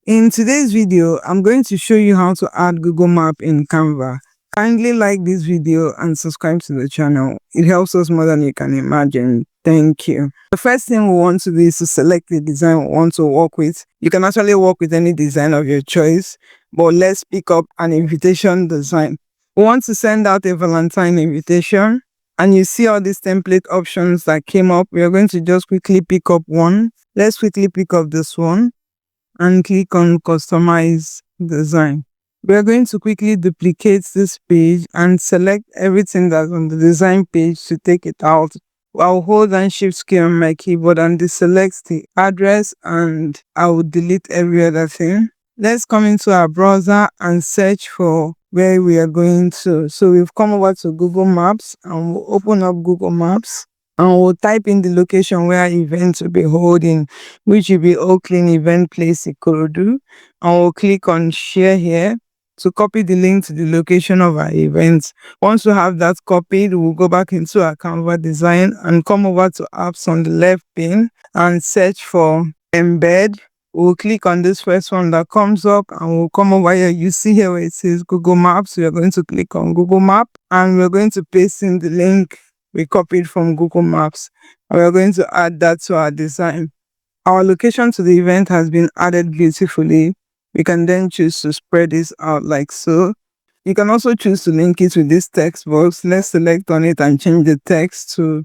In today's video, I'm going to show you how to add Google Map in Canva. Kindly like this video and subscribe to the channel. It helps us more than you can imagine. Thank you. The first thing we want to do is to select the design we want to work with. You can actually work with any design of your choice, but let's pick up an invitation design. We want to send out a Valentine invitation, and you see all these template options that came up. We are going to just quickly pick up one. Let's quickly pick up this one and click on customize design. We are going to quickly duplicate this page and select everything that's on the design page to take it out. I'll hold and shift key on my keyboard and deselect the address, and I will delete every other thing. Let's come into our browser and search for where we are going to. So we've come over to Google Maps and we'll open up Google Maps and we'll type in the location where events will be holding, which will be Oakland Event Place, Ikorodu. And we'll click on share here to copy the link to the location of our event. Once we have that copied, we'll go back into our Canva design and come over to apps on the left pane and search for embed. We'll click on this first one that comes up and we'll come over here. You see here where it says Google Maps. We are going to click on Google Map and we're going to paste in the link we copied from Google Maps. And we're going to add that to our design. Our location to the event has been added beautifully. We can then choose to spread this out like so. You can also choose to link it with this text box. Let's select on it and change the text to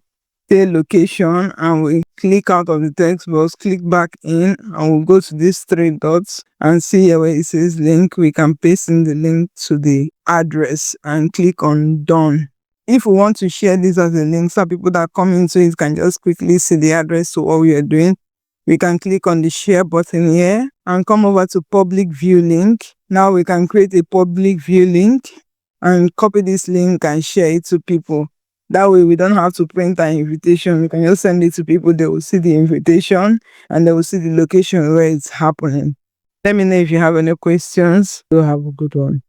say location, and we click out of the text box, click back in, and we'll go to these three dots and see here where it says link. We can paste in the link to the address and click on done. If we want to share this as a link so people that come into it can just quickly see the address to what we are doing, we can click on the share button here and come over to public view link. Now we can create a public view link and copy this link and share it to people. That way we don't have to print an invitation. We can just send it to people. They will see the invitation and they will see the location where it's happening. Let me know if you have any questions. You'll have a good one.